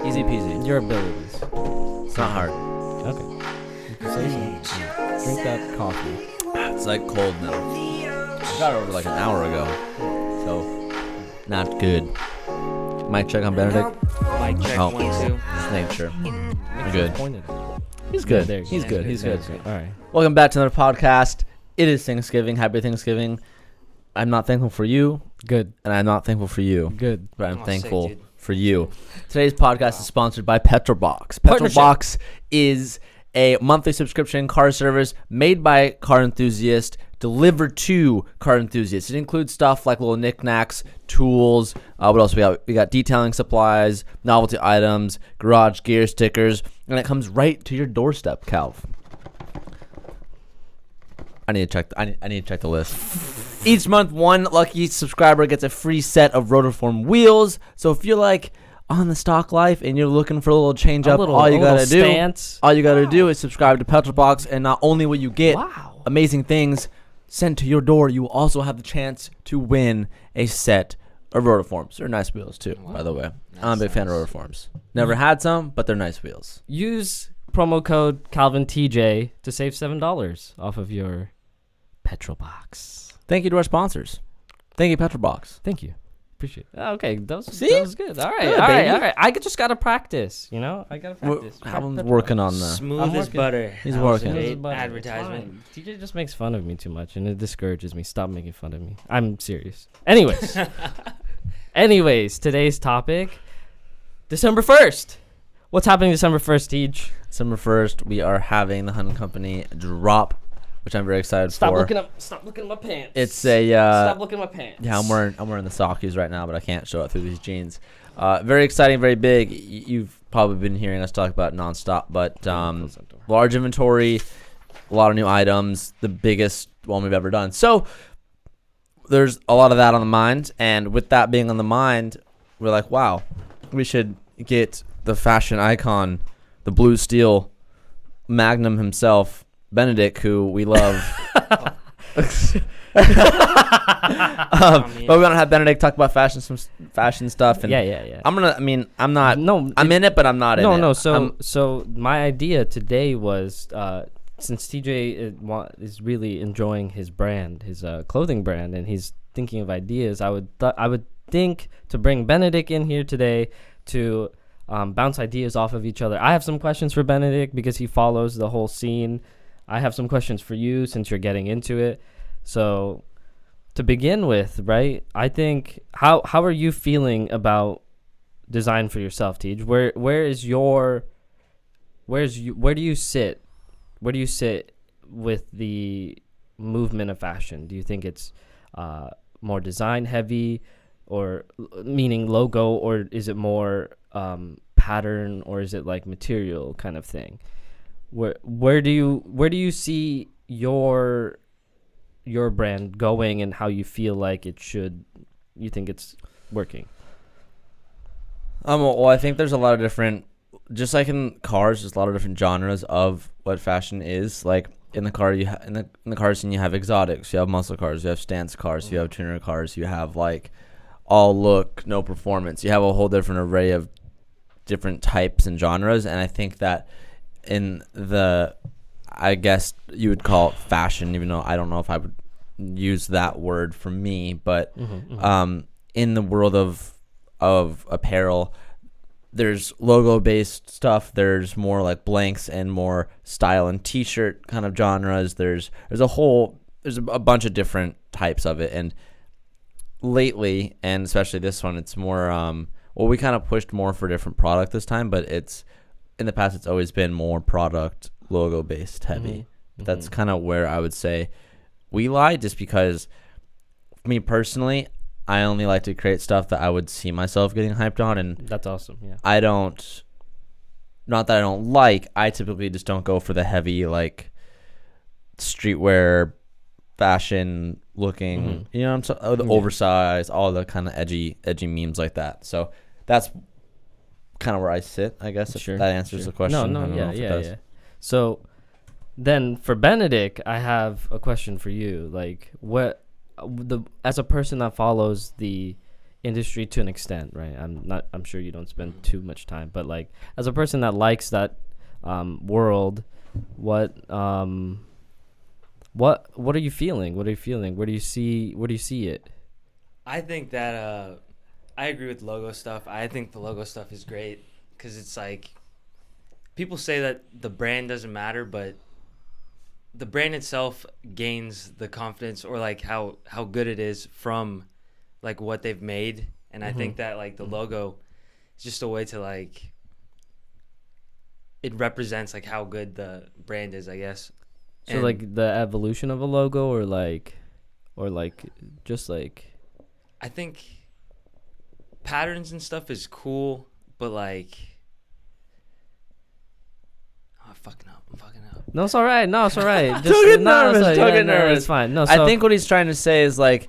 Easy peasy. Your abilities. It's not hard. Okay. You can say so. Drink that coffee. It's like cold now. I got it over like an hour ago. So, not good. Mic check on Benedict. Mic check, Oh. 1, 2. Just making sure. Make Good. Pointed. He's good. there you He's go. good. He's good. All right. Welcome back to another podcast. It is Thanksgiving. Happy Thanksgiving. I'm not thankful for you, Good. and I'm not thankful for you, Good. but I'm Oh, thankful sick, dude. for you. Today's podcast is sponsored by Petrol. Partnership. Petrol is a monthly subscription car service made by car enthusiasts, delivered to car enthusiasts. It includes stuff like little knickknacks, tools. What else we got? We got detailing supplies, novelty items, garage gear stickers, and it comes right to your doorstep, Calv. I need to check the list. Each month, one lucky subscriber gets a free set of Rotiform wheels. So if you're like on the stock life and you're looking for a little change up, all you gotta do is subscribe to Petrol Box, and not only will you get amazing things sent to your door, you will also have the chance to win a set of Rotiforms. They're nice wheels too, by the way. I'm a big fan of Rotiforms. Never had some, but they're nice wheels. Use promo code CalvinTJ to save $7 off of your Petrol Box. Thank you to our sponsors. Thank you, Petrol Box. Thank you. Appreciate it. Okay, that was good. All right, Good, all right, baby. all right. I just gotta practice, you know? I gotta practice. I'm working on the. Smooth as butter. He's That was a working. great advertisement. TJ just makes fun of me too much, and it discourages me. Stop making fun of me. I'm serious. Anyways, today's topic, December 1st. What's happening December 1st, Tej? December 1st, we are having the Hunt Company drop, which I'm very excited Stop for. looking at my pants. It's a Stop looking at my pants. yeah, I'm wearing the Sockies right now, but I can't show it through these jeans. Very exciting, very big. You've probably been hearing us talk about it nonstop, but large inventory, a lot of new items, the biggest one we've ever done. So there's a lot of that on the mind, and with that being on the mind, we're like, wow, we should get the fashion icon, the blue steel Magnum himself, Benedict, who we love. But we want to have Benedict talk about some fashion stuff. And Yeah. I'm not. No, I'm in it, but I'm not in it. No. So my idea today was, since TJ is really enjoying his brand, his clothing brand, and he's thinking of ideas, I would think to bring Benedict in here today to bounce ideas off of each other. I have some questions for Benedict because he follows the whole scene. I have some questions for you since you're getting into it. So to begin with, right, I think, how are you feeling about design for yourself, Tej? Where do you sit? Where do you sit with the movement of fashion? Do you think it's more design heavy, or meaning logo, or is it more pattern, or is it like material kind of thing? Where do you see your brand going, and how you feel like you think it's working? Well, I think there's a lot of different, just like in cars, there's a lot of different genres of what fashion is. Like in the car, in the car scene, you have exotics, you have muscle cars, you have stance cars, you have tuner cars, you have like all look, no performance. You have a whole different array of different types and genres, and I think that in the, I guess you would call it fashion, even though I don't know if I would use that word for me, but in the world of apparel, there's logo based stuff, there's more like blanks and more style and t-shirt kind of genres, there's a bunch of different types of it. And lately, and especially this one, it's more we kind of pushed more for different product this time, but it's in the past it's always been more product logo based heavy. That's kind of where I would say we lie, just because for me personally, I only like to create stuff that I would see myself getting hyped on, and That's awesome. Yeah. not that I don't like, I typically just don't go for the heavy like streetwear fashion looking, the oversized, all the kind of edgy memes like that. So that's kind of where I sit, I guess, if that answers the question. Yeah. So then for Benedict, I have a question for you. Like, as a person that follows the industry to an extent, right? I'm sure you don't spend too much time, but like as a person that likes that world, what are you feeling? What are you feeling? Where do you see it? I think that I agree with logo stuff. I think the logo stuff is great because it's like people say that the brand doesn't matter, but the brand itself gains the confidence or like how good it is from like what they've made. And I think that like the logo is just a way to like it represents like how good the brand is, I guess. So And like the evolution of a logo, or just like I think patterns and stuff is cool, but like I'm fucking up. no, it's all right. No, it's all right. Just, Don't get no, it's nervous. all right. Don't Yeah, get no, nervous. it's fine. No, I so, think what he's trying to say is like,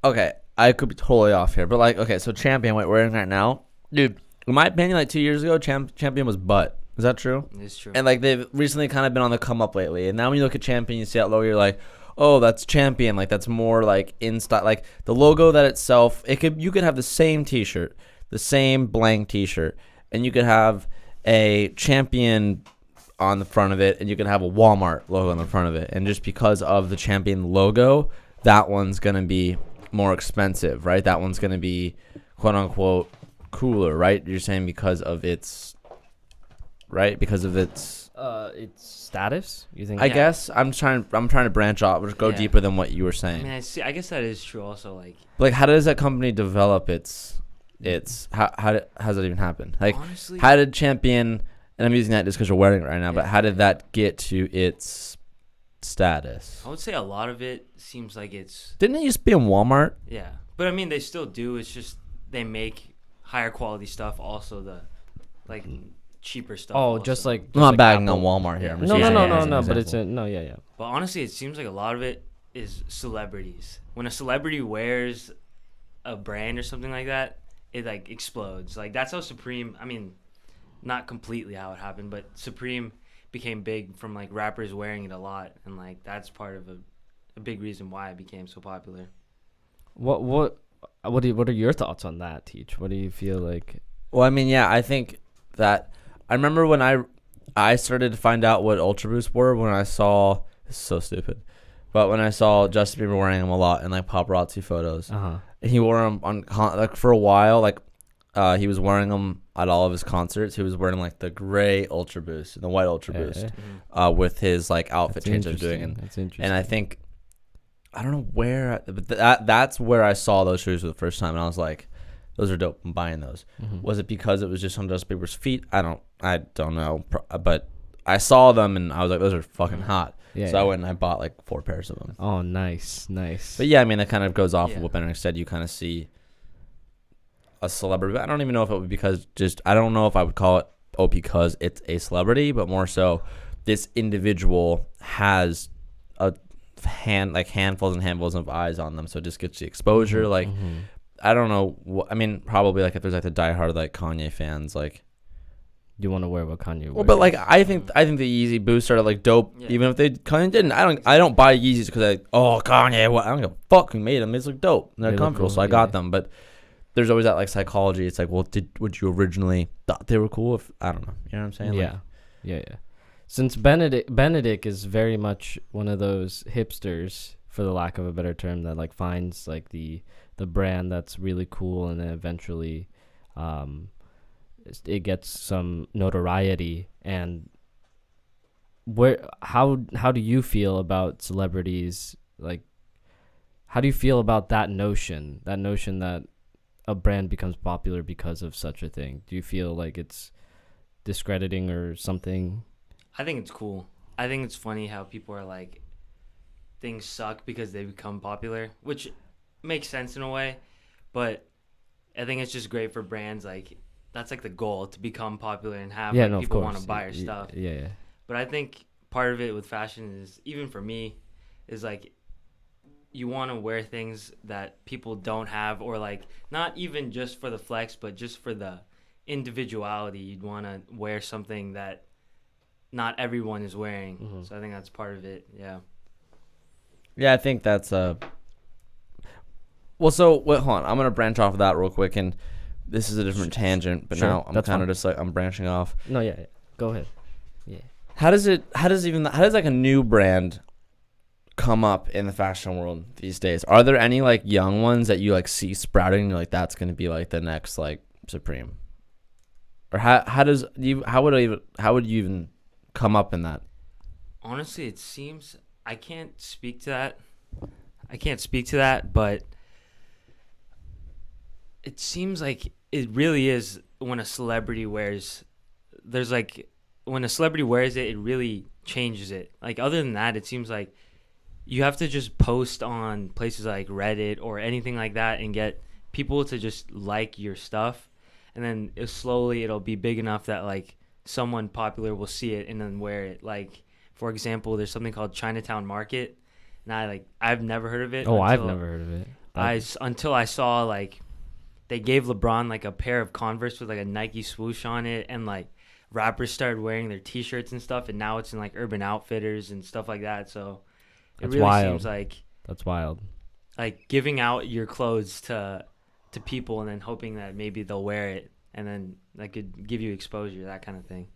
okay, I could be totally off here, but like, okay, so Champion, what we're wearing right now, dude. In my opinion, like 2 years ago, Champion was butt. Is that true? It's true. And like they've recently kind of been on the come up lately. And now when you look at Champion, you see that logo, you're like, oh, that's Champion. Like that's more like in style. Like the logo that itself, you could have the same T-shirt, the same blank T-shirt, and you could have a Champion on the front of it, and you could have a Walmart logo on the front of it. And just because of the Champion logo, that one's gonna be more expensive, right? That one's gonna be quote unquote cooler, right? You're saying because of its status. You think? I guess I'm trying to branch off or go Yeah. deeper than what you were I saying. mean, I guess that is true. Also, like Like, how does that company develop its how's that even happen? Like, honestly, how did Champion? And I'm using that just because you're wearing it right now. But Yeah. how did that get to its status? I would say a lot of it seems like it's Didn't it used to be in Walmart? yeah, but I mean they still do. It's just they make higher quality stuff. Also, the like cheaper stuff. Oh, also. just like. I'm not like bagging Apple. on Walmart here. I'm just No, using no, it no, as no, an no. But it's example. yeah. But honestly, it seems like a lot of it is celebrities. When a celebrity wears a brand or something like that, it like explodes. Like that's how Supreme. I mean, not completely how it happened, but Supreme became big from like rappers wearing it a lot, and like that's part of a big reason why it became so popular. What are your thoughts on that, Teach? What do you feel like? Well, I mean, yeah, I think that I remember when I started to find out what Ultra Boosts were when I saw it's so stupid, but when I saw Justin Bieber wearing them a lot in like paparazzi photos, Uh-huh. and he wore them like for a while, like he was wearing them at all of his concerts. He was wearing like the gray Ultra Boost and the white Ultra Boost with his like outfit change he was doing, That's interesting. and I think I don't know where, but that's where I saw those shoes for the first time, and I was like, those are dope. I'm buying those. Was it because it was just on Justin Bieber's feet? I don't know. But I saw them and I was like, those are fucking hot. Yeah, So I went and I bought like 4 pairs of them. Oh, nice. But yeah, I mean, that kind of goes off Yeah. of what Benedict said. You kind of see a celebrity. But I don't even know if it would I don't know if I would call it because it's a celebrity, but more so this individual has a handfuls and handfuls of eyes on them. So it just gets the exposure. Like, I don't know. I mean, probably like if there's like the diehard like Kanye fans, like You want to wear what Kanye wears. well, but like I think the Yeezy boosts are like dope, Yeah. even if Kanye didn't. I don't buy Yeezys because Kanye. What I don't give a fuck who made them. They look dope. And they're They look comfortable, cool, so I got yeah. them. But there's always that like psychology. It's like, well, would you originally thought they were cool? If I don't know, you know what I'm saying? Yeah. Yeah. Since Benedict is very much one of those hipsters, for the lack of a better term, that like finds like the brand that's really cool, and then eventually it gets some notoriety. And how do you feel about celebrities? Like, how do you feel about that notion that a brand becomes popular because of such a thing? Do you feel like it's discrediting or something? I think it's cool. I think it's funny how people are like, things suck because they become popular, which makes sense in a way. But I think it's just great for brands. Like, that's like the goal, to become popular and have like, people want to buy your stuff. Yeah. But I think part of it with fashion is, even for me, is like you want to wear things that people don't have, or like not even just for the flex, but just for the individuality. You'd want to wear something that not everyone is wearing. So I think that's part of it. Yeah. Yeah, I think that's Well, so wait, hold on. I'm gonna branch off of that real quick, and this is a different tangent. But Sure, now I'm that's kind of fine. just like I'm branching off. No, yeah. Go ahead. Yeah. How does like a new brand come up in the fashion world these days? Are there any like young ones that you like see sprouting and you're like that's gonna be like the next like Supreme? Or how would you even come up in that? Honestly, it seems I can't speak to that, but it seems like it really is when a celebrity wears. There's like when a celebrity wears it, it really changes it. Like other than that, it seems like you have to just post on places like Reddit or anything like that and get people to just like your stuff, and then it'll be big enough that like someone popular will see it and then wear it. Like for example, there's something called Chinatown Market, and I've never heard of it. Oh, I've never heard of it. Until I saw like they gave LeBron like a pair of Converse with like a Nike swoosh on it, and like rappers started wearing their T-shirts and stuff, and now it's in like Urban Outfitters and stuff like that. So it That's really wild. seems like That's wild. like giving out your clothes to people and then hoping that maybe they'll wear it and then that could give you exposure, that kind of thing.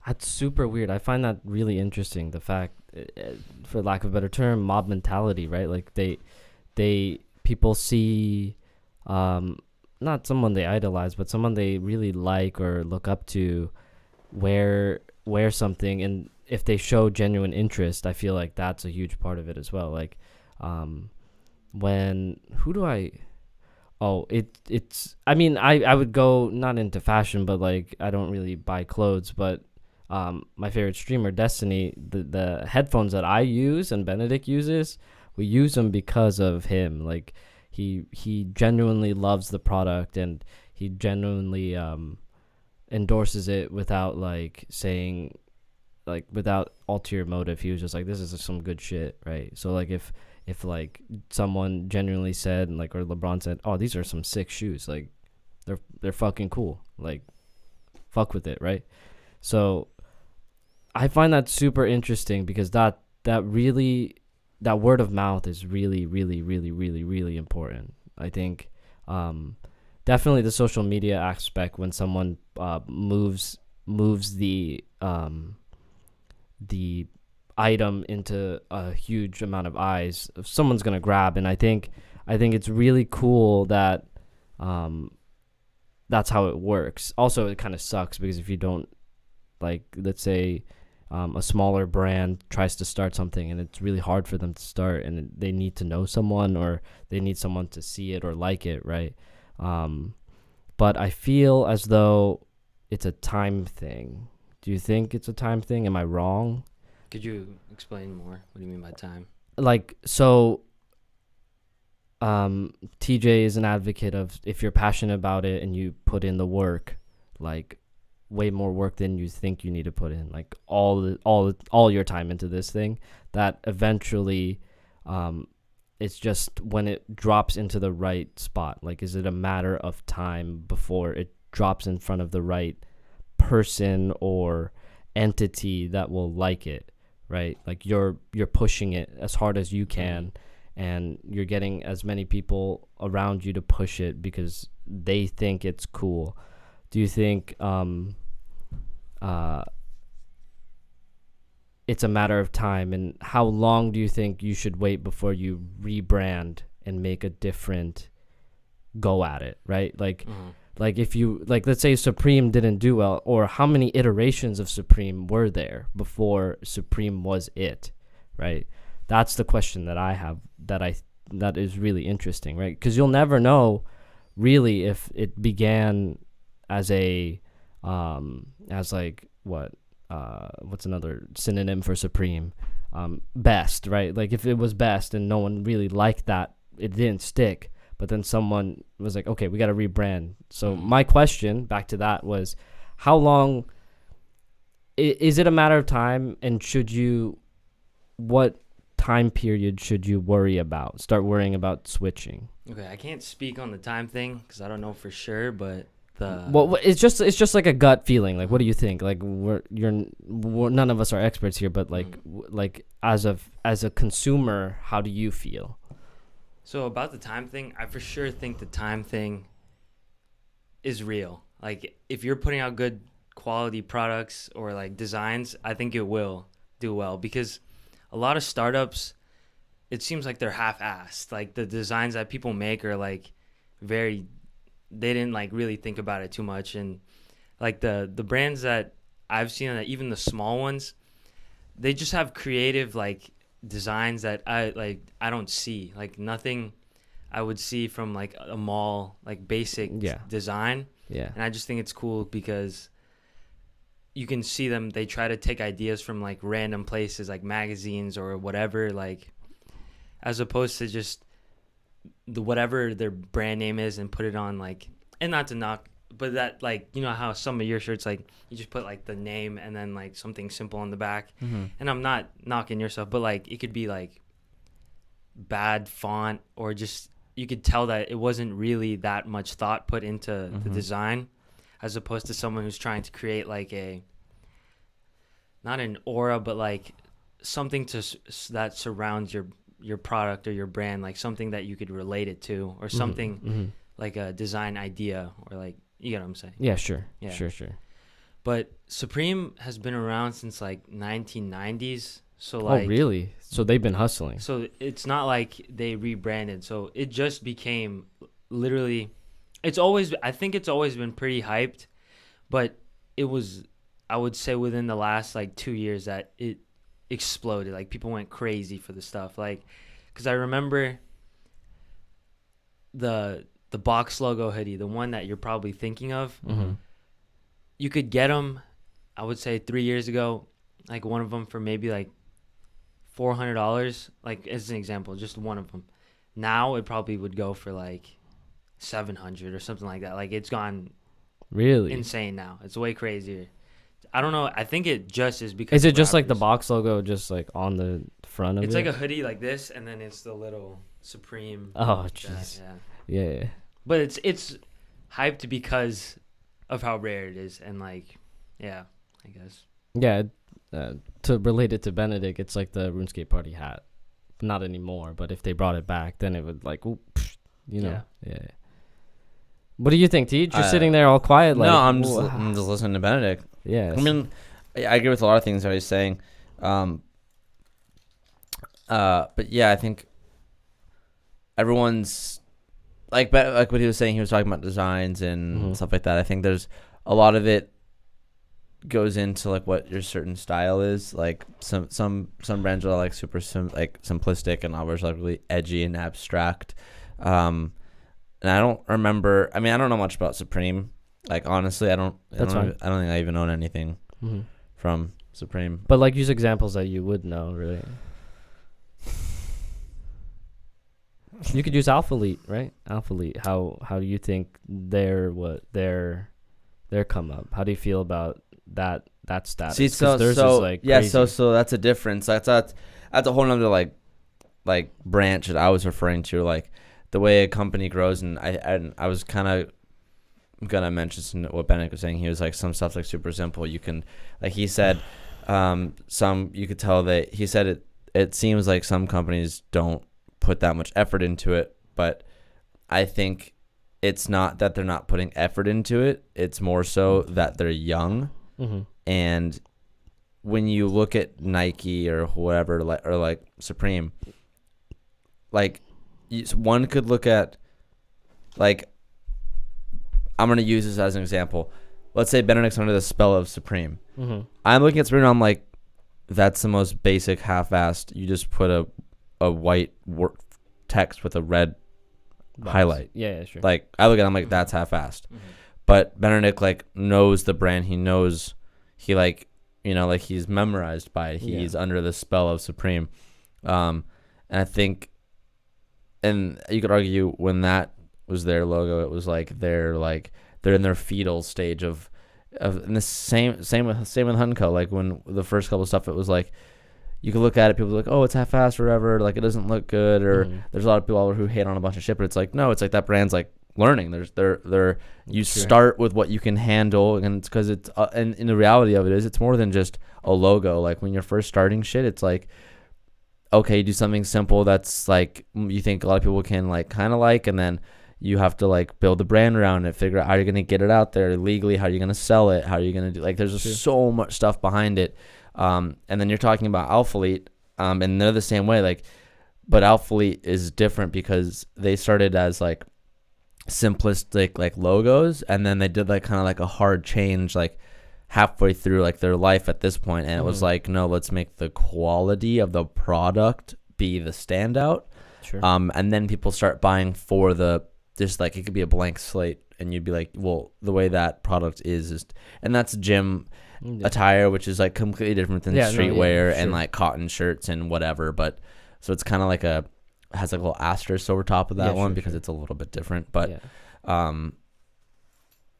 That's super weird. I find that really interesting. The fact, for lack of a better term, mob mentality, right? Like people see, not someone they idolize, but someone they really like or look up to, wear something, and if they show genuine interest, I feel like that's a huge part of it as well. Like, I mean, I would go not into fashion, but like I don't really buy clothes, but my favorite streamer, Destiny, the headphones that I use and Benedict uses, we use them because of him. Like he genuinely loves the product, and he genuinely endorses it without like saying, like without ulterior motive. He was just like, this is some good shit, right? So like if like someone genuinely said, like, or LeBron said, oh, these are some sick shoes, like they're fucking cool, like fuck with it, right? So I find that super interesting because that word of mouth is really, really, really, really, really important. I think definitely the social media aspect, when someone moves the item into a huge amount of eyes, someone's gonna grab. And I think it's really cool that that's how it works. Also, it kind of sucks because if you don't, like, let's say a smaller brand tries to start something and it's really hard for them to start, and they need to know someone, or they need someone to see it or like it, right? But I feel as though it's a time thing. Do you think it's a time thing? Am I wrong? Could you explain more? What do you mean by time? Like, so TJ is an advocate of, if you're passionate about it and you put in the work, like way more work than you think you need to put in, like all your time into this thing, that eventually it's just when it drops into the right spot. Like, is it a matter of time before it drops in front of the right person or entity that will like it, right? Like you're pushing it as hard as you can, and you're getting as many people around you to push it because they think it's cool. Do you think it's a matter of time, and how long do you think you should wait before you rebrand and make a different go at it, right? Like, like if you, like, let's say Supreme didn't do well, or how many iterations of Supreme were there before Supreme was it, right? That's the question that I have, that is really interesting, right? Because you'll never know really if it began as a as like what's another synonym for Supreme? Best, right? Like if it was best and no one really liked that, it didn't stick, but then someone was like, okay, we got to rebrand. So my question back to that was, how long is it a matter of time, and what time period should you start worrying about switching? Okay, I can't speak on the time thing because I don't know for sure, but it's just like a gut feeling. Like, what do you think? Like, we're none of us are experts here, but like as a consumer, how do you feel? So about the time thing, I for sure think the time thing is real. Like if you're putting out good quality products or like designs, I think it will do well because a lot of startups, it seems like they're half-assed. Like the designs that people make are like very, they didn't like really think about it too much. And like the brands that I've seen, even the small ones, they just have creative like designs that I don't see, like nothing I would see from like a mall like basic design. Yeah. And I just think it's cool because you can see them, they try to take ideas from like random places like magazines or whatever, like as opposed to just the whatever their brand name is and put it on like, and not to knock, but that like, you know how some of your shirts like you just put like the name and then like something simple on the back. And I'm not knocking your stuff, but like it could be like bad font or just you could tell that it wasn't really that much thought put into the design, as opposed to someone who's trying to create like a, not an aura, but like something that surrounds your product or your brand, like something that you could relate it to, or something like a design idea, or like, you get what I'm saying? Yeah, sure. Yeah. Sure. But Supreme has been around since like 1990s. So like, oh, really? So they've been hustling. so it's not like they rebranded. So it just became literally, I think it's always been pretty hyped, but it was, I would say within the last like 2 years that it exploded. Like people went crazy for the stuff. Like, cause I remember the box logo hoodie, the one that you're probably thinking of, you could get them, I would say 3 years ago, like one of them for maybe like $400, like as an example, just one of them. Now it probably would go for like 700 or something like that. Like it's gone Really insane now. It's way crazier. I don't know. I think it just is because is it of just like the rappers. box logo just like on the front of It's it? like a hoodie like this, and then it's the little Supreme. Oh, that, jeez. yeah. Yeah. But it's hyped because of how rare it is, and like, yeah, I guess. Yeah. To relate it to Benedict, it's like the RuneScape party hat. Not anymore, but if they brought it back, then it would like, you know. Yeah. What do you think, Teej? You're sitting there all quiet. Like, no, I'm just listening to Benedict. Yeah. I mean, I agree with a lot of things that he's saying. But yeah, I think everyone's like what he was saying. He was talking about designs and stuff like that. I think there's a lot of it goes into like what your certain style is. Like some brands are like super simplistic, and others are like really edgy and abstract. And I don't remember. I mean, I don't know much about Supreme. Like honestly, I don't think I even own anything from Supreme. But like use examples that you would know, really. You could use Alpha Elite, right? Alpha Elite. How do you think their come up? How do you feel about that status? See, so theirs is like yeah, crazy. so that's a difference. That's a whole nother like branch that I was referring to, like the way a company grows. And I was kind of gonna mention what Bennett was saying. He was like, some stuff's like super simple. You can, like he said, some you could tell that he said it seems like some companies don't put that much effort into it, but I think it's not that they're not putting effort into it. It's more so that they're young. And when you look at Nike or whatever, or like Supreme, like one could look at, like, I'm going to use this as an example. Let's say Benedict's under the spell of Supreme. I'm looking at Supreme and I'm like, that's the most basic half-assed. You just put a white text with a red highlight. Yeah, sure. Like, I look at it, I'm like, that's half-assed. But Benedict, like, knows the brand. He knows, he, like, you know, like, he's memorized by it. He's under the spell of Supreme. And I think, and you could argue when that was their logo, it was like they're in their fetal stage of and the same with Hunco. Like, when the first couple of stuff, it was like, you could look at it, people are like, oh, it's half-assed or whatever, like, it doesn't look good, or there's a lot of people who hate on a bunch of shit, but it's like, no, it's like that brand's like learning. You start with what you can handle, and it's because it's and in the reality of it is, it's more than just a logo. Like, when you're first starting shit, it's like okay, do something simple that's like you think a lot of people can like kind of like, and then you have to like build the brand around it, figure out how you're gonna get it out there legally, how you're gonna sell it, how you're gonna do like there's just so much stuff behind it. And then you're talking about Alphalete, and they're the same way, like, but Alphalete is different because they started as like simplistic like logos, and then they did like kind of like a hard change like halfway through like their life at this point, and it was like, no, let's make the quality of the product be the standout. Sure. And then people start buying for the just like it could be a blank slate, and you'd be like, well, the way that product is and that's gym attire, which is like completely different than streetwear and like cotton shirts and whatever. But so it's kind of like has like a little asterisk over top of that one because it's a little bit different. But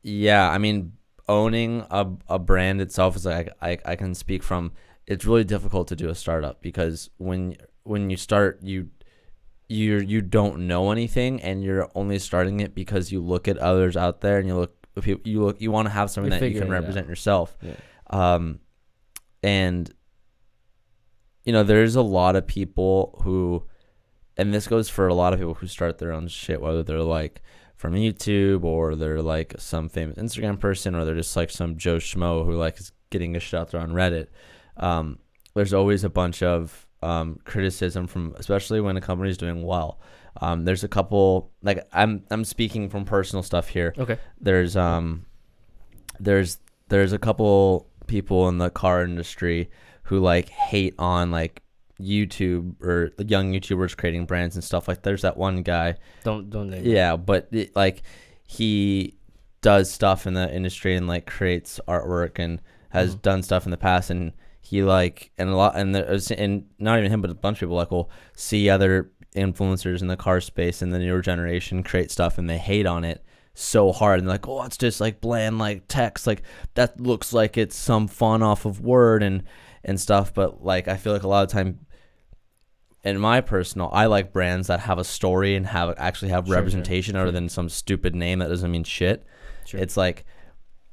yeah, I mean, owning a brand itself is like I can speak from. It's really difficult to do a startup because when you start, you don't know anything, and you're only starting it because you look at others out there, and you want to have something that you can represent yourself. And you know, there's a lot of people who, and this goes for a lot of people who start their own shit, whether they're like from YouTube or they're like some famous Instagram person, or they're just like some Joe Schmo who like is getting a shit out there on Reddit. There's always a bunch of criticism from, especially when a company is doing well. There's a couple, like I'm speaking from personal stuff here. Okay. There's a couple people in the car industry who like hate on like YouTube or the young YouTubers creating brands and stuff. Like there's that one guy. Don't name him. But like he does stuff in the industry and like creates artwork and has done stuff in the past, and he like and not even him but a bunch of people like will see other influencers in the car space and the newer generation create stuff and they hate on it so hard, and they're like, oh, it's just like bland like text, like that looks like it's some font off of Word and stuff. But like I feel like a lot of time, in my personal, I like brands that have a story and actually have representation other than some stupid name that doesn't mean shit. It's like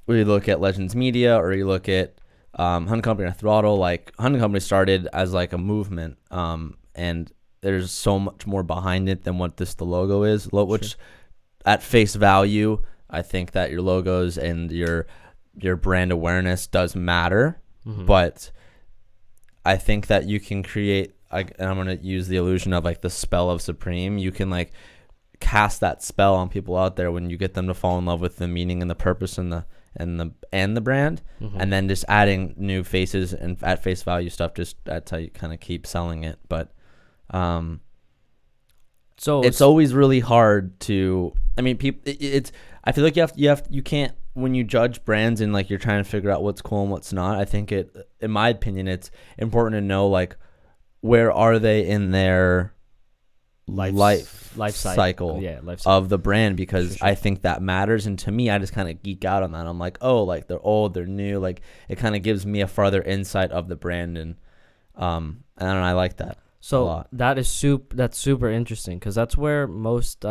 when you look at Legends Media or you look at Hunting Company or Throttle. Like Hunting Company started as like a movement, and there's so much more behind it than what the logo is, which at face value, I think that your logos and your brand awareness does matter, but I think that you can create, and I'm going to use the illusion of like the spell of Supreme. You can like cast that spell on people out there when you get them to fall in love with the meaning and the purpose and the brand, and then just adding new faces and at face value stuff. Just that's how you kind of keep selling it. But so it's always really hard to. I mean, I feel like you can't, when you judge brands and like you're trying to figure out what's cool and what's not. I think in my opinion, it's important to know like where are they in their life cycle of the brand, because I think that matters. And to me, I just kind of geek out on that. I'm like, oh, like they're old, they're new. Like it kind of gives me a further insight of the brand, and I like that. So that's super interesting, because that's where most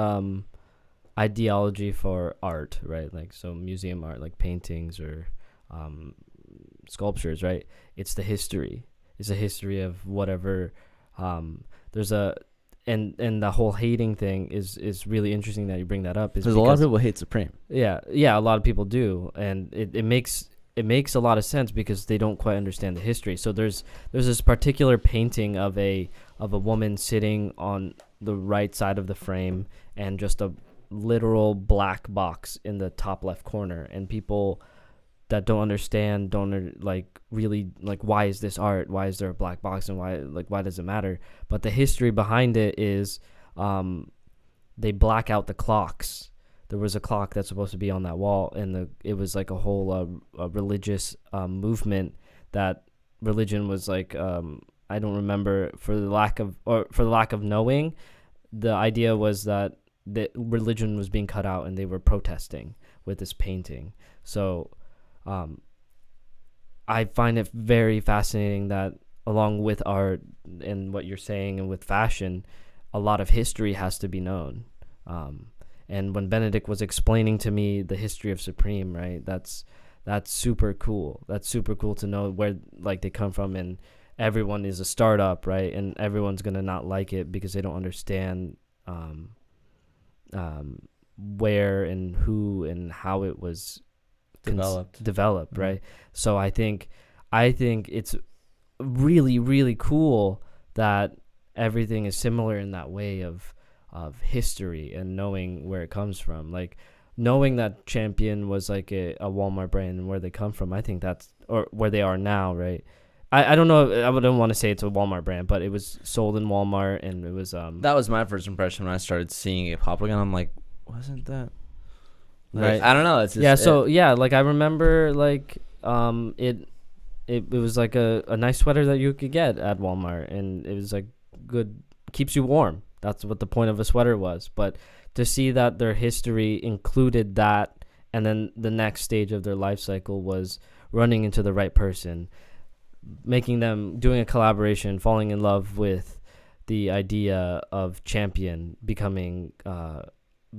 ideology for art, right? Like so museum art, like paintings or sculptures, right? It's the history. It's a history of whatever. There's a and the whole hating thing is really interesting that you bring that up. Because a lot of people hate Supreme. Yeah, a lot of people do, and it makes a lot of sense because they don't quite understand the history. So there's this particular painting of a woman sitting on the right side of the frame and just a literal black box in the top left corner, and people that don't understand really why is this art, why is there a black box, and why does it matter? But the history behind it is they black out the clocks. There was a clock that's supposed to be on that wall, and it was like a whole religious movement. That religion was like I don't remember, for the lack of knowing. The idea was that the religion was being cut out, and they were protesting with this painting. So I find it very fascinating that along with art and what you're saying and with fashion, a lot of history has to be known. And when Benedict was explaining to me the history of Supreme, right, that's super cool. That's super cool to know where like they come from, and everyone is a startup, right? And everyone's gonna not like it because they don't understand where and who and how it was developed, right? So I think it's really, really cool that everything is similar in that way of history and knowing where it comes from. Like knowing that Champion was like a Walmart brand and where they come from, I think that's, or where they are now, right? I don't know, I wouldn't want to say it's a Walmart brand, but it was sold in Walmart, and it was that was my first impression when I started seeing it pop again. I'm like, wasn't that right? I don't know. It's just, like I remember like it was like a nice sweater that you could get at Walmart, and it was like good, keeps you warm. That's what the point of a sweater was. But to see that their history included that, and then the next stage of their life cycle was running into the right person, making them, doing a collaboration, falling in love with the idea of Champion becoming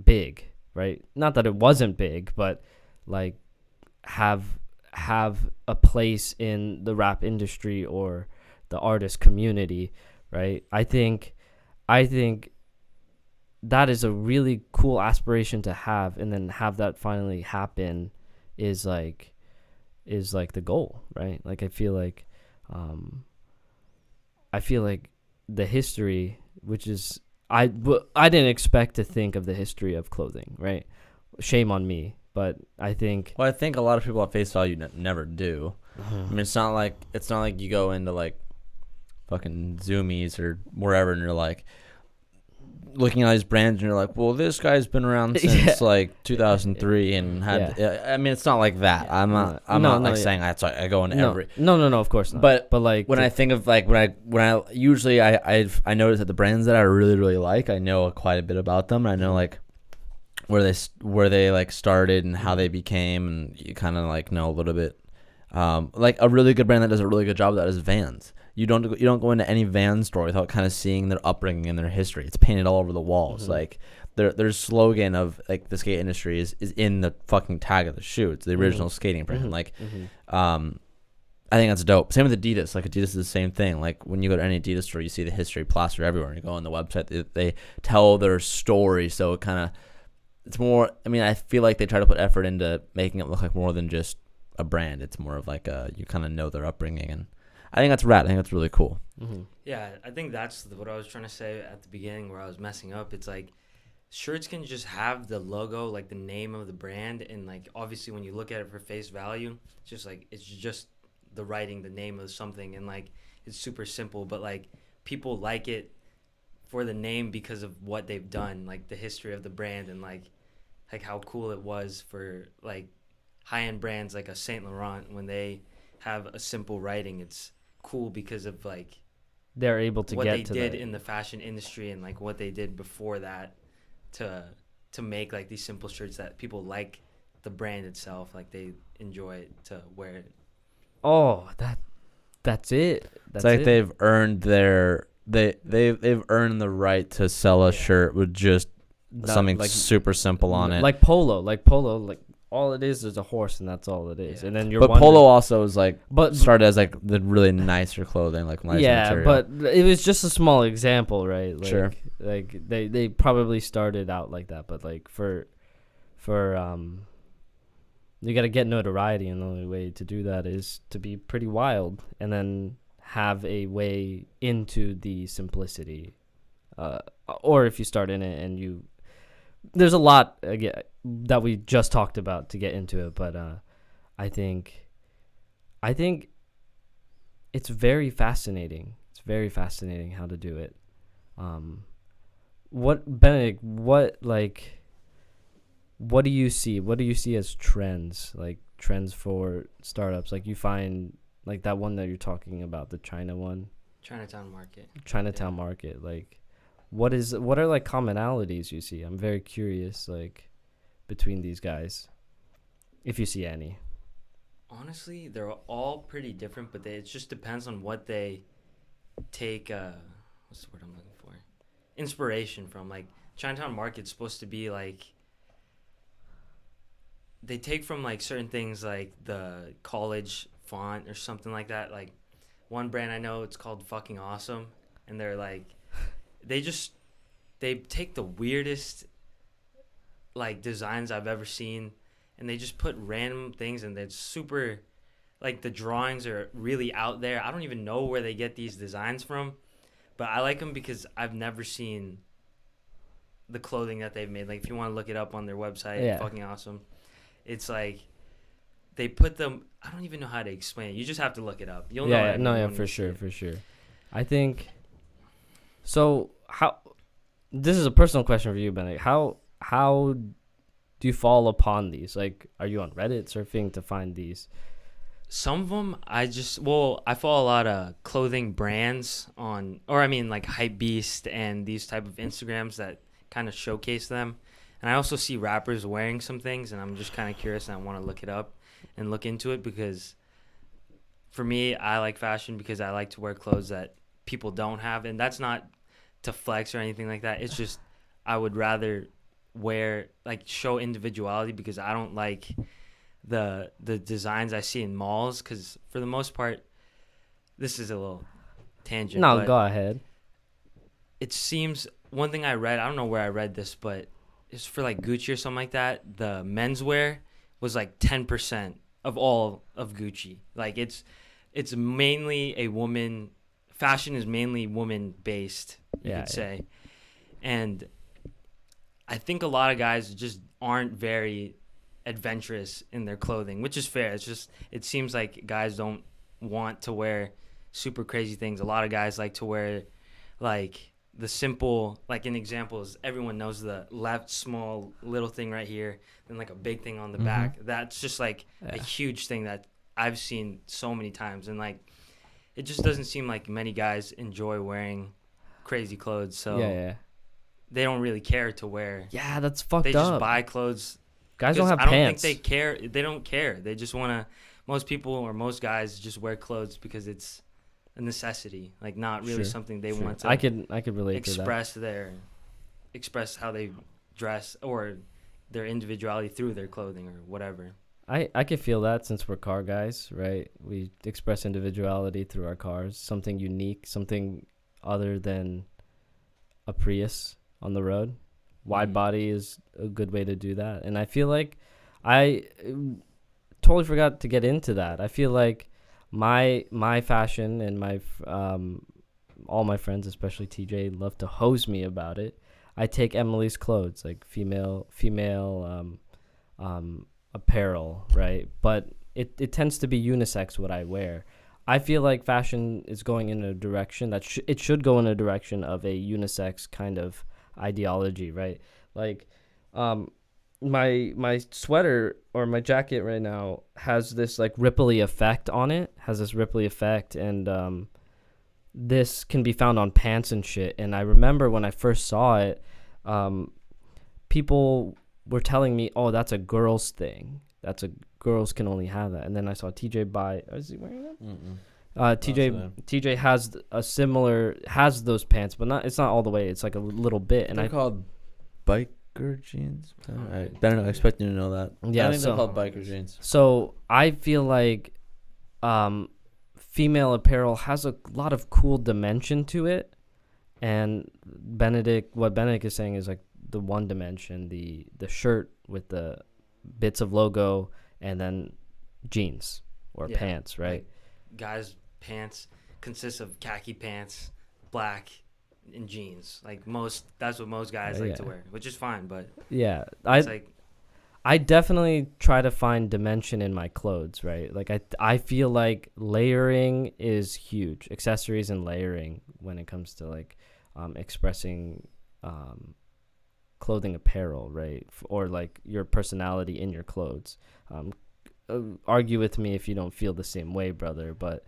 big, right? Not that it wasn't big, but like have a place in the rap industry or the artist community, right? I think that is a really cool aspiration to have, and then have that finally happen is like the goal, right? Like I feel like the history, which is I didn't expect to think of the history of clothing, right? Shame on me, but I think well, I think a lot of people at face value never do. I mean, it's not like you go into like fucking Zoomies or wherever, and you're like looking at these brands, and you're like, well, this guy's been around since like 2003 and had. I mean, it's not like that. I'm not saying that's like I go into every. No, of course not. But like when I think of like when I usually I notice that the brands that I really, really like, I know quite a bit about them. I know like where they like started and how they became, and you kind of like know a little bit. Like a really good brand that does a really good job of that is Vans. You don't go into any Vans store without kind of seeing their upbringing and their history. It's painted all over the walls. Like their slogan of like the skate industry is in the fucking tag of the shoe. It's the original skating brand. Like, I think that's dope. Same with Adidas. Like Adidas is the same thing. Like when you go to any Adidas store, you see the history plastered everywhere. And you go on the website, they tell their story. So it kind of, it's more. I mean, I feel like they try to put effort into making it look like more than just a brand. It's more of like you kind of know their upbringing, and I think that's rad. I think that's really cool. Yeah, I think that's what I was trying to say at the beginning where I was messing up. It's like shirts can just have the logo, like the name of the brand, and like obviously when you look at it for face value, it's just like it's just the writing, the name of something, and like it's super simple, but like people like it for the name because of what they've done, like the history of the brand, and like how cool it was for like high-end brands like a Saint Laurent when they have a simple writing. It's cool because of like they're able to what get they to did that in the fashion industry, and like what they did before that to make like these simple shirts that people like the brand itself, like they enjoy it to wear it. Oh, that's it. It's like they've earned they've earned the right to sell a shirt with just something like super simple on it. Like polo, like all it is a horse, and that's all it is. And then polo also is like started as like the really nicer clothing, like nicer material. But it was just a small example, right? Like, sure. Like they probably started out like that, but like for you got to get notoriety, and the only way to do that is to be pretty wild, and then have a way into the simplicity. Or if you start in it and there's a lot that we just talked about to get into it, but I think it's very fascinating. It's very fascinating how to do it. Benedict, what do you see? What do you see as trends, like trends for startups? Like you find like that one that you're talking about, the China one, Chinatown Market. Like what are like commonalities you see? I'm very curious, like between these guys, if you see any. Honestly, they're all pretty different, but it just depends on what they take what's the word I'm looking for? Inspiration from. Like Chinatown Market's supposed to be like they take from like certain things like the college font or something like that. Like one brand I know, it's called Fucking Awesome, and they're like, they take the weirdest like designs I've ever seen, and they just put random things, and they're super, like the drawings are really out there. I don't even know where they get these designs from, but I like them because I've never seen the clothing that they've made. Like if you want to look it up on their website, Yeah. Fucking Awesome. It's like they put them. I don't even know how to explain it. You just have to look it up. You'll know. Yeah, it no, yeah, when you for see sure, it. for sure. I think. So how? This is a personal question for you, Benedict. How do you fall upon these? Like, are you on Reddit surfing to find these? Some of them I follow a lot of clothing brands on, or I mean like Hypebeast and these type of Instagrams that kind of showcase them. And I also see rappers wearing some things, and I'm just kind of curious, and I want to look it up and look into it, because for me, I like fashion because I like to wear clothes that people don't have, and that's not to flex or anything like that. It's just I would rather show individuality, because I don't like the designs I see in malls, because for the most part, this is a little tangent. No, but go ahead. it seems, one thing I read, I don't know where I read this, but it's for like Gucci or something like that. The menswear was like 10% of all of Gucci. Like it's mainly a woman. Fashion is mainly woman based, you could say. And I think a lot of guys just aren't very adventurous in their clothing, which is fair. It's just, it seems like guys don't want to wear super crazy things. A lot of guys like to wear like the simple, like an example is, everyone knows the left small little thing right here, then like a big thing on the back. That's just like a huge thing that I've seen so many times, and like it just doesn't seem like many guys enjoy wearing crazy clothes, so they don't really care to wear. Yeah, that's fucked They up. just buy clothes. Guys don't have I don't pants. think they care. They don't care. They just want to. Most people or most guys just wear clothes because it's a necessity, like not really something they want to. I could relate express express how they dress or their individuality through their clothing or whatever. I could feel that, since we're car guys, right? We express individuality through our cars, something unique, something other than a Prius on the road. Wide body is a good way to do that. And I feel like I totally forgot to get into that. I feel like my fashion and my all my friends, especially TJ, love to hose me about it. I take Emily's clothes, like female apparel, right? But it tends to be unisex what I wear. I feel like fashion is going in a direction that it should go in a direction of a unisex kind of ideology, right? Like my sweater or my jacket right now has this like ripply effect on it, and this can be found on pants and shit. And I remember when I first saw it, people were telling me, oh, that's a girl's thing, girls can only have that. And then I saw TJ buy, is he wearing that? TJ has those pants, but it's not all the way. It's like a little bit. And they're called biker jeans. I don't expect you to know that. Yeah, I think they're called biker jeans. So I feel like female apparel has a lot of cool dimension to it, and what Benedict is saying is like the one dimension, the shirt with the bits of logo, and then jeans or pants, right? Like guys' pants consist of khaki pants, black, and jeans. That's what most guys like to wear, which is fine. But I definitely try to find dimension in my clothes, right? Like I feel like layering is huge, accessories and layering when it comes to like expressing clothing apparel, right? Or like your personality in your clothes. Argue with me if you don't feel the same way, brother, but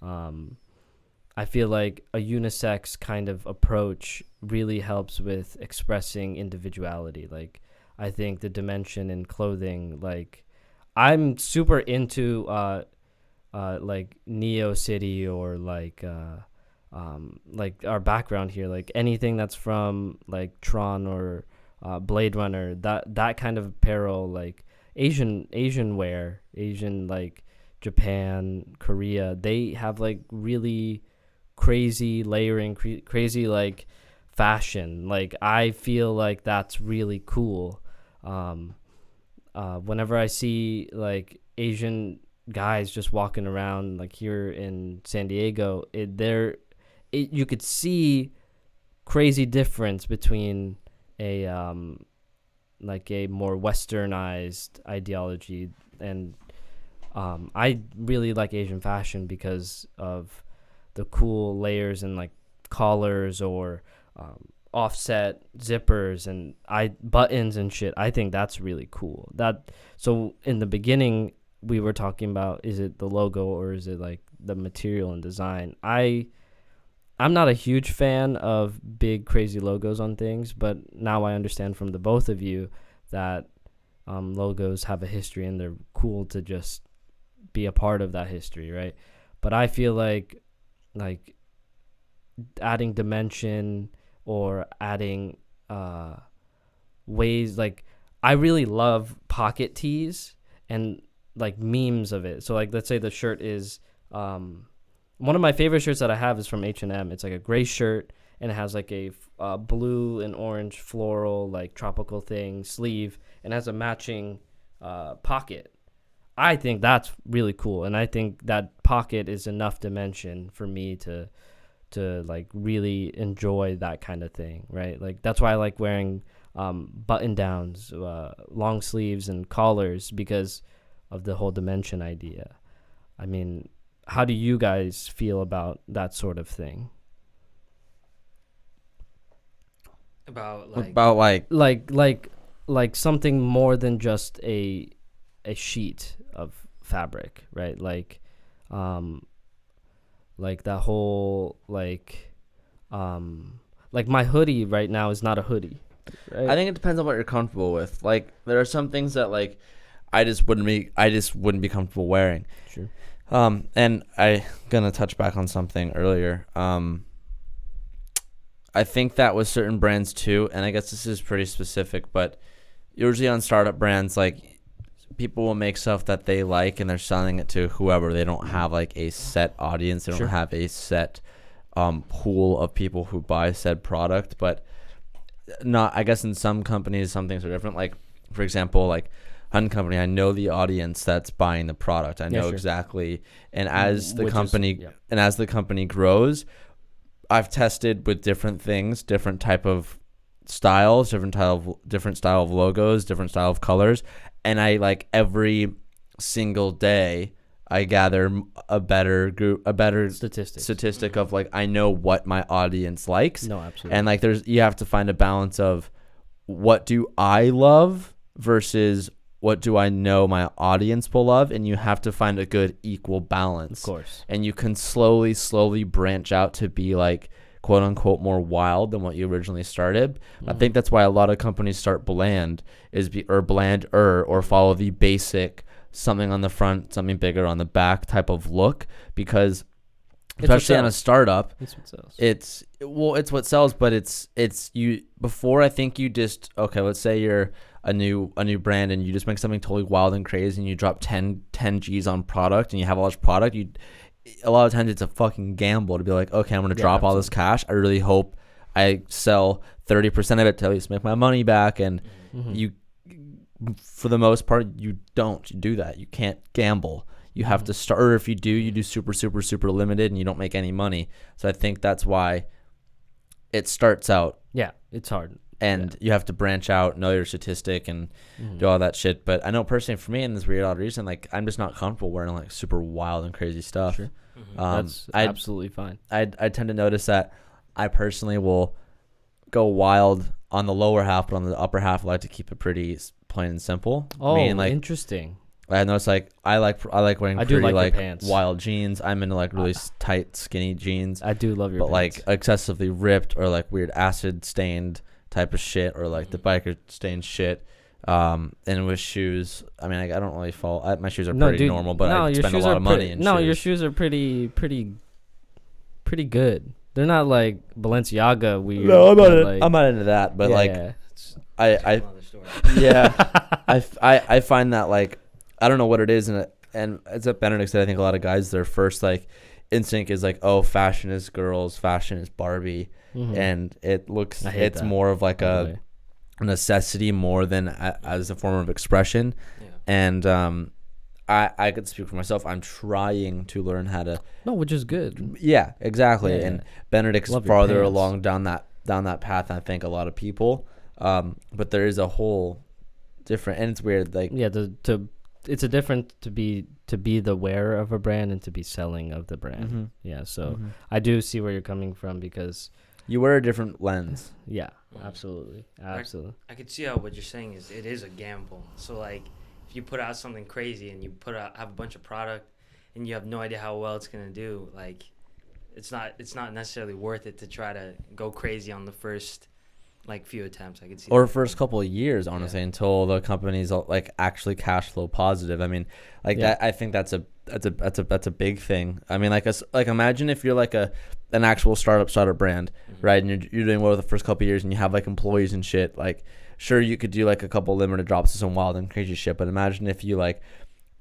I feel like a unisex kind of approach really helps with expressing individuality. Like I think the dimension in clothing, like I'm super into like Neo City or like our background here, like anything that's from like Tron or Blade Runner, that kind of apparel, like Asian wear, Asian like Japan, Korea, they have like really crazy layering, crazy like fashion. Like I feel like that's really cool. Whenever I see like Asian guys just walking around like here in San Diego, you could see crazy difference between a like a more westernized ideology, and I really like Asian fashion because of the cool layers and like collars or offset zippers and buttons and shit. I think that's really cool. So in the beginning we were talking about, is it the logo or is it like the material and design? I'm not a huge fan of big crazy logos on things, but now I understand from the both of you that logos have a history and they're cool to just be a part of that history, right? But I feel like adding dimension or adding ways, like I really love pocket tees and like memes of it. So like let's say the shirt is one of my favorite shirts that I have is from H&M. It's like a gray shirt and it has like a blue and orange floral like tropical thing sleeve and has a matching pocket. I think that's really cool, and I think that pocket is enough dimension for me to like really enjoy that kind of thing, right? Like that's why I like wearing button downs, long sleeves and collars, because of the whole dimension idea. I mean, how do you guys feel about that sort of thing? About like something more than just a sheet of fabric, right? Like that whole like my hoodie right now is not a hoodie, right? I think it depends on what you're comfortable with. Like there are some things that like I just wouldn't be comfortable wearing. Sure. And I gonna touch back on something earlier. I think that with certain brands too, and I guess this is pretty specific, but usually on startup brands, like people will make stuff that they like and they're selling it to whoever. They don't have like a set audience. They don't have a set pool of people who buy said product. But I guess in some companies, some things are different. Like for example, like Hunt Company, I know the audience that's buying the product. I know exactly. And as the company grows, I've tested with different things, different type of styles, different style of logos, different style of colors, and I like every single day I gather a better statistic of like I know what my audience likes. No, absolutely. And like you have to find a balance of what do I love versus what do I know my audience will love, and you have to find a good equal balance. Of course. And you can slowly branch out to be like quote unquote more wild than what you originally started. I think that's why a lot of companies start bland or follow the basic something on the front, something bigger on the back type of look, because especially on a startup, it's what sells, but it's you before. I think you just, okay, let's say you're a new brand and you just make something totally wild and crazy and you drop 10 G's on product and you have all this product, a lot of times it's a fucking gamble to be like, okay, I'm going to drop all this cash. I really hope I sell 30% of it to at least make my money back. And you, for the most part, you don't do that. You can't gamble. You have to start, or if you do super, super, super limited and you don't make any money. So I think that's why it starts out. Yeah, it's hard. And you have to branch out, know your statistic, and do all that shit. But I know personally for me, in this weird odd reason, like I'm just not comfortable wearing like super wild and crazy stuff. Sure. That's absolutely fine. I tend to notice that I personally will go wild on the lower half, but on the upper half, I like to keep it pretty plain and simple. Oh, like, interesting. I notice like I like wearing pretty like pants. Wild jeans. I'm into like really tight, skinny jeans. I do love your but pants. Like excessively ripped or like weird acid stained type of shit, or like the biker stained shit. And with shoes, I mean, I don't really fall. My shoes are pretty normal, but I spend a lot of money in shoes. No, your shoes are pretty good. They're not like Balenciaga weird. No, I'm not into that. But I find that like I don't know what it is, and and as Benedict said, I think a lot of guys, their first like instinct is like, oh, fashion is girls, fashion is Barbie, and it's more of like a necessity more than as a form of expression. And I could speak for myself. I'm trying to learn how to. No, which is good. Yeah, exactly. Yeah. And Benedict's farther along down that path. I think a lot of people. But there is a whole different, and it's weird. Like it's a different to be the wearer of a brand and to be selling of the brand. Yeah. So I do see where you're coming from because you wear a different lens. Yeah, absolutely. I could see how what you're saying is it is a gamble. So like, if you put out something crazy and you have a bunch of product and you have no idea how well it's gonna do, like it's not necessarily worth it to try to go crazy on the first like few attempts. I could see. Or first couple of years, honestly, until the company's like actually cash flow positive. I mean, like that. I think that's a big thing. I mean, like imagine if you're like an actual startup brand, right? And you're doing well the first couple of years, and you have like employees and shit. Like, sure, you could do like a couple limited drops of some wild and crazy shit, but imagine if you like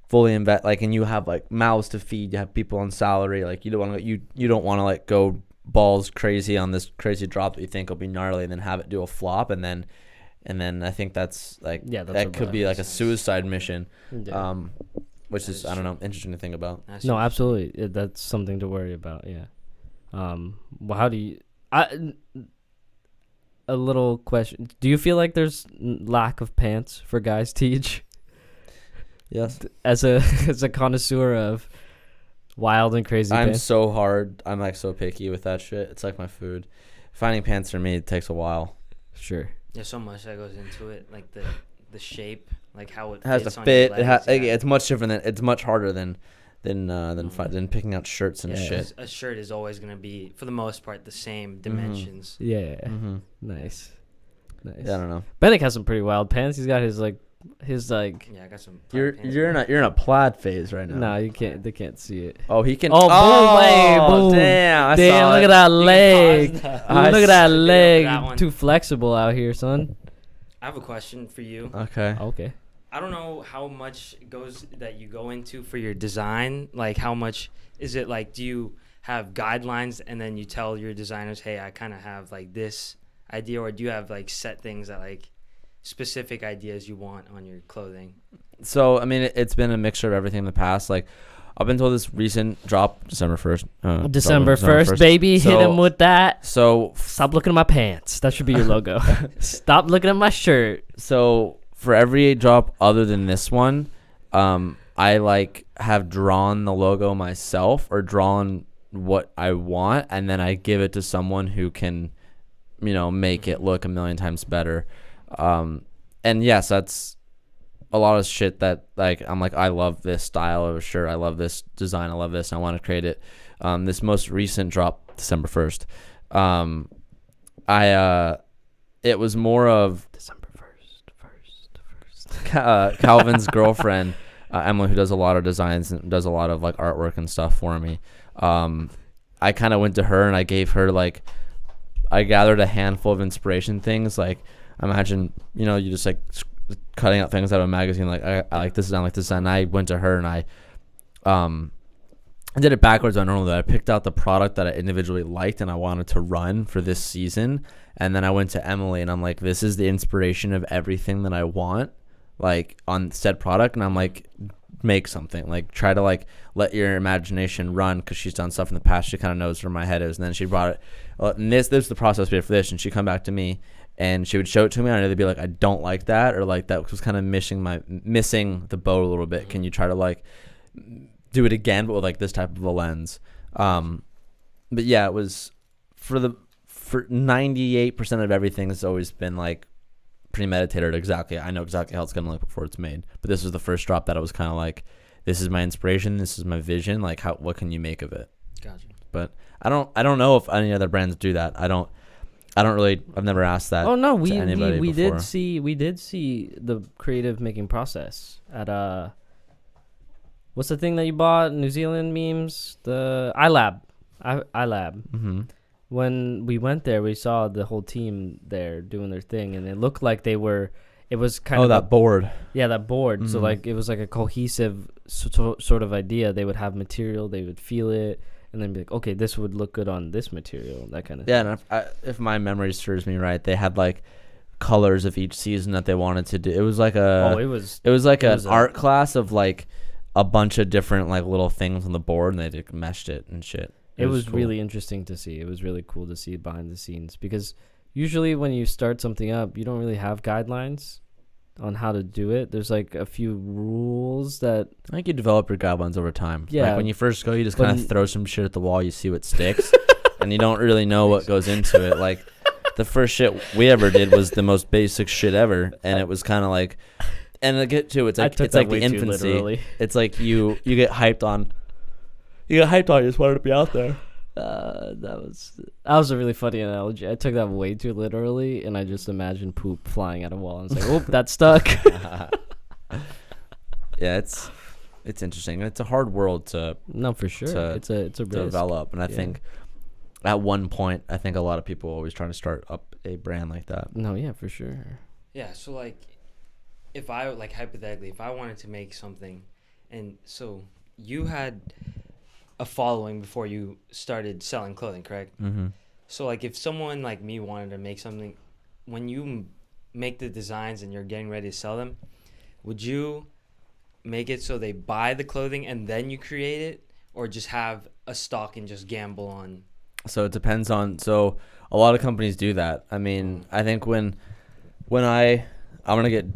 fully invest, like, and you have like mouths to feed, you have people on salary, like you don't want to like go balls crazy on this crazy drop that you think will be gnarly and then have it do a flop, and then I think that's like that could be like a suicide mission, which is I don't know, interesting to think about. No, absolutely, that's something to worry about. Yeah. Well, how do you? A little question: do you feel like there's lack of pants for guys, Teach? Yes. As a connoisseur of wild and crazy pants. I'm like so picky with that shit. It's like my food. Finding pants for me, it takes a while. Sure. There's so much that goes into it, like the shape, like how it has fits to on fit. your legs, It's much different it's much harder than picking out shirts and shit. A shirt is always gonna be, for the most part, the same dimensions. Yeah. Nice. Yeah, I don't know. Bennick has some pretty wild pants. He's got his like. Yeah, I got some. You're in a plaid phase right now. No, you can't. They can't see it. Oh, he can. Boom! Damn! Damn! Look at that leg. Look at that leg. That Too flexible out here, son. I have a question for you. Okay. I don't know how much that you go into for your design. Like, how much is it? Like, do you have guidelines and then you tell your designers, hey, I kind of have like this idea, or do you have like set things that like specific ideas you want on your clothing? So I mean, it's been a mixture of everything in the past. Like, I've been told this recent drop December 1st. December 1st, baby. Hit him with that. So stop looking at my pants. That should be your logo. Stop looking at my shirt. So for every drop other than this one, I like have drawn the logo myself or drawn what I want, and then I give it to someone who can, make it look a million times better. And yes, that's a lot of shit that like I'm like, I love this style of a shirt, I love this design, I love this, and I want to create it. This most recent drop December 1st, it was more of December 1st. Calvin's girlfriend, Emily, who does a lot of designs and does a lot of like artwork and stuff for me. I kind of went to her and I gave her like, I gathered a handful of inspiration things. Like, imagine, you just like cutting out things out of a magazine. Like, I like this design, like this design. And I went to her and I did it backwards on normally. I picked out the product that I individually liked and I wanted to run for this season. And then I went to Emily and I'm like, this is the inspiration of everything that I want, like on said product. And I'm like, make something, like try to like let your imagination run, because she's done stuff in the past. She kind of knows where my head is. And then she brought it, and this is the process we did for this. And she'd come back to me and she would show it to me, and I'd either be like, I don't like that, or like that was kind of missing the boat a little bit. Can you try to like do it again, but with like this type of a lens? But yeah, it was for 98% of everything has always been like premeditated. Exactly, I know exactly how it's gonna look before it's made. But this was the first drop that I was kind of like, this is my inspiration, this is my vision. Like, what can you make of it? Gotcha. But I don't know if any other brands do that. I don't really. I've never asked that. Oh no, we before. did see the creative making process at what's the thing that you bought? New Zealand memes, the iLab. Mm-hmm. When we went there, we saw the whole team there doing their thing, and it looked like they were it was kind Oh, of that board. that board. So Mhm. like it was like a cohesive sort of idea. They would have material, they would feel it, and then be like, okay, this would look good on this material, that kind of Yeah, thing. and if my memory serves me right, they had like colors of each season that they wanted to do. It was like Oh, it was like it an was a- art class of like a bunch of different like little things on the board, and they like, meshed it and shit. it was cool. really interesting to see. It was really cool to see behind the scenes because usually when you start something up, you don't really have guidelines on how to do it. There's like a few rules that I think you develop your guidelines over time. Yeah. Like when you first go, you just But kind of throw some shit at the wall, you see what sticks, and you don't really know what goes into it. Like the first shit we ever did was the most basic shit ever, and it was kind of like, and to get to it's I like took it's that like the way too infancy. literally. It's like you get hyped on. You get hyped on. You just wanted to be out there. That was a really funny analogy. I took that way too literally, and I just imagined poop flying at a wall. And it's like, oh, that's stuck. Yeah, it's interesting. It's a hard world to No, for sure. It's a risk. develop, and I Yeah. think at one point, I think a lot of people are always trying to start up a brand like that. No, yeah, for sure. Yeah, so like, if I like hypothetically, if I wanted to make something, and so you had a following before you started selling clothing, correct? Mm-hmm. So like, if someone like me wanted to make something, when you make the designs and you're getting ready to sell them, would you make it so they buy the clothing and then you create it, or just have a stock and just gamble on? So it depends on. So a lot of companies do that. I mean, I think when I'm gonna get,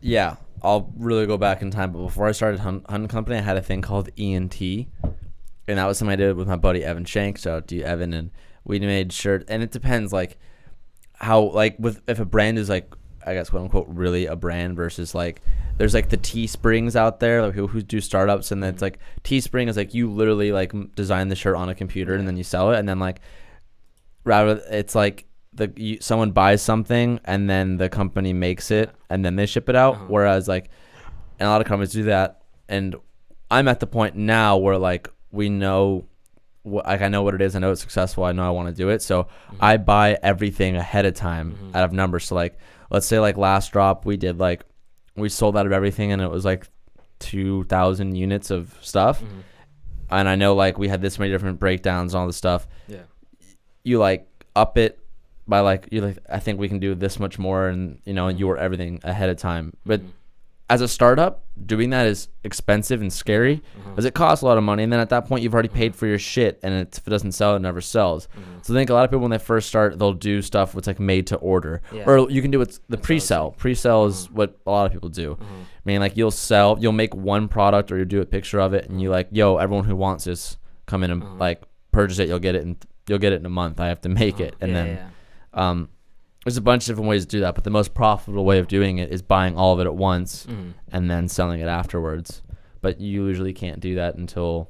yeah, I'll really go back in time. But before I started Hunt Company, I had a thing called ENT, and that was something I did with my buddy Evan Shank. So out to you, Evan, and we made shirts. And it depends, like how, like with if a brand is like, I guess quote unquote really a brand versus like there's like the Teesprings out there, like who do startups, and then it's like Teespring is like you literally like design the shirt on a computer and then you sell it, and then like rather it's like someone buys something and then the company makes it and then they ship it out. Whereas like, and a lot of companies do that, and I'm at the point now where like we know. Like I know what it is. I know it's successful. I know I want to do it. So I buy everything ahead of time out of numbers. So like, let's say like last drop we did like, we sold out of everything and it was like 2,000 units of stuff. And I know like we had this many different breakdowns and all this stuff. Yeah. You like up it by like, you like, I think we can do this much more, and you know, you were everything ahead of time. But as a startup, doing that is expensive and scary because it costs a lot of money. And then at that point, you've already paid for your shit. And if it doesn't sell, it never sells. So I think a lot of people, when they first start, they'll do stuff that's like made to order. Yeah. Or you can do what's the That's pre-sell. Pre-sell is what a lot of people do. I mean, like you'll make one product or you do a picture of it and you like, yo, everyone who wants this, come in and like purchase it. You'll get it in a month. I have to make it. And then there's a bunch of different ways to do that, but the most profitable way of doing it is buying all of it at once and then selling it afterwards. But you usually can't do that until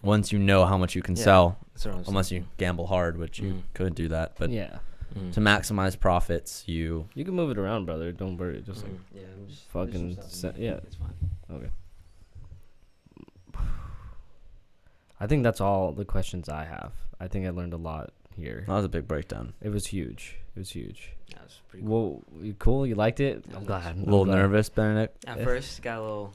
once you know how much you can sell, unless you gamble hard, which you could do that. But Yeah. to maximize profits, you You can move it around, brother. Don't worry. Just like I'm just fucking yeah. it's fine. Okay. I think that's all the questions I have. I think I learned a lot here. that was a big breakdown. It was huge. It was huge. That was pretty cool. Well, you cool? You liked it? I'm glad. A little nervous, Benedict. At first, got a little.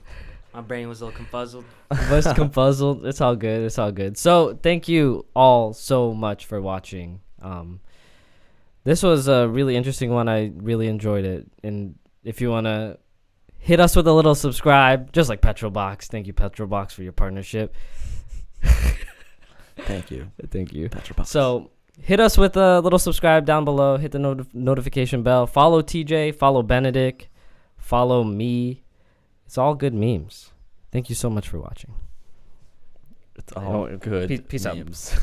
My brain was a little confuzzled. Most confuzzled. It's all good. It's all good. So thank you all so much for watching. This was a really interesting one. I really enjoyed it. And if you want to hit us with a little subscribe, just like Petrol Box. Thank you, Petrol Box, for your partnership. Thank you. Thank you. Petrobox. So hit us with a little subscribe down below. Hit the notification bell. Follow TJ. Follow Benedict. Follow me. It's all good memes. Thank you so much for watching. It's all good. Peace out. memes.